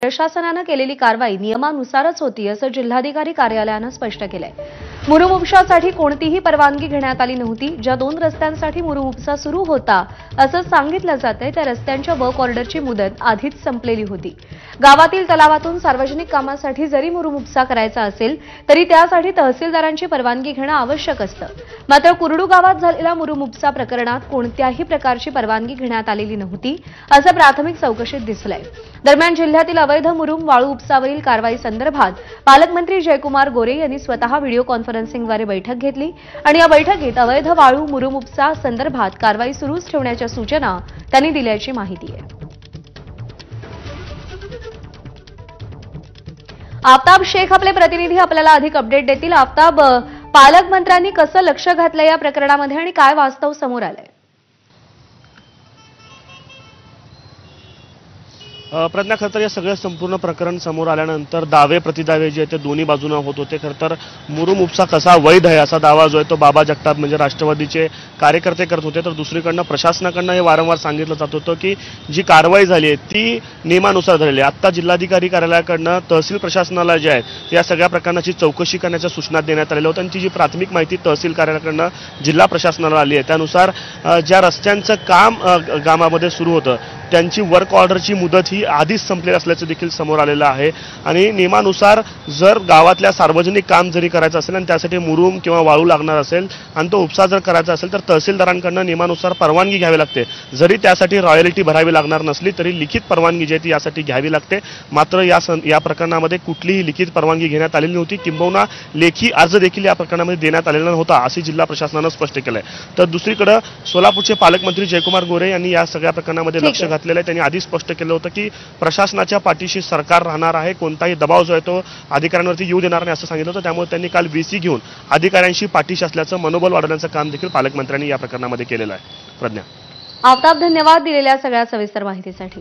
प्रशासनाने केलेली कारवाई नियमानुसारच होती असं जिल्हाधिकारी कार्यालयाने स्पष्ट केलंय। मुरुम उपशासाठी कोणतीही परवानगी घेण्यात आली नव्हती। ज्या 2 रस्त्यांसाठी मुरुम उपसा सुरू होता असं सांगितलं जातंय त्या रस्त्यांच्या वर्क ऑर्डरची मुदत आधीच संपलेली होती। गावातील तलावातून सार्वजनिक कामासाठी जरी मुरुम उपसा करायचा असेल तरी त्यासाठी तहसीलदारांची परवानगी घेणं आवश्यक असतं। मात्र कुरडू गावात झालेल्या मुरुम उपसा प्रकरणात कोणत्याही प्रकारची परवानगी घेण्यात आलेली नव्हती असं प्राथमिक चौकशीत दिसलंय। दरम्यान जिल्ह्यातील अवैध मुरुम वाळू उपसावरील कारवाई संदर्भात पालकमंत्री जयकुमार गोरे यांनी स्वतः व्हिडिओ कॉन्फरन्सिंगद्वारे बैठक घेतली आणि या बैठकीत अवैध वाळू मुरुम उपसा संदर्भात कारवाई सुरूच ठेवण्याच्या सूचना त्यांनी दिल्याची माहिती आहे। आफ्ताब शेख आपले प्रतिनिधी आपल्याला अधिक अपडेट देतील। आफ्ताब, पालकमंत्र्यांनी कसं लक्ष घातलं या प्रकरणामध्ये आणि काय वास्तव समोर आलंय? प्रज्ञा, खरं तर या सगळं संपूर्ण प्रकरण समोर आल्यानंतर दावे प्रतिदावे जे ते दोन्ही बाजूने होत होते। खरं तर मुरुम उपसा कसा वैध आहे असा दावा जो आहे तो बाबा जगताप म्हणजे राष्ट्रवादीचे कार्यकर्ते करत होते। तर दुसरीकडनं प्रशासनाकडनं हे वारंवार सांगितलं जात होतं की जी कारवाई झाली आहे ती नियमानुसार झालेली आहे। आता जिल्हाधिकारी कार्यालयाकडनं तहसील प्रशासनाला जे आहे या सगळ्या प्रकरणाची चौकशी करण्याच्या सूचना देण्यात आलेल्या होत्या आणि ती जी प्राथमिक माहिती तहसील कार्यालयाकडनं जिल्हा प्रशासनाला आली आहे त्यानुसार ज्या रस्त्यांचं काम गावामध्ये सुरू होतं त्यांची वर्क ऑर्डरची मुदत ही आधीच संपलेली असल्याचं देखील समोर आलेलं आहे। आणि नियमानुसार जर गावातल्या सार्वजनिक काम जरी करायचं असेल आणि त्यासाठी मुरुम किंवा वाळू लागणार असेल आणि तो उपसा जर करायचा असेल तर तहसीलदारांकडून नियमानुसार परवानगी घ्यावी लागते। जरी त्यासाठी रॉयल्टी भरावी लागणार नसली तरी लिखित परवानगी जी आहे ती यासाठी घ्यावी लागते। मात्र या प्रकरणामध्ये कुठलीही लिखित परवानगी घेण्यात आलेली नव्हती, किंबहुना लेखी अर्ज देखील या प्रकरणामध्ये देण्यात आलेला नव्हता असे जिल्हा प्रशासनानं स्पष्ट केलंय। तर दुसरीकडे सोलापूरचे पालकमंत्री जयकुमार गोरे यांनी या सगळ्या प्रकरणामध्ये लक्ष घातलेलं आहे। त्यांनी आधी स्पष्ट केलं होतं की प्रशासनाच्या पाठीशी सरकार राहणार आहे, कोणताही दबाव जो आहे तो अधिकाऱ्यांवरती येऊ देणार नाही असं सांगितलं होतं। त्यामुळे त्यांनी काल VC घेऊन अधिकाऱ्यांशी पाठीशी असल्याचं मनोबल वाढवण्याचं काम देखील पालकमंत्र्यांनी या प्रकरणामध्ये केलेलं आहे। प्रज्ञा, आफ्ताब, धन्यवाद दिलेल्या सगळ्या सविस्तर माहितीसाठी।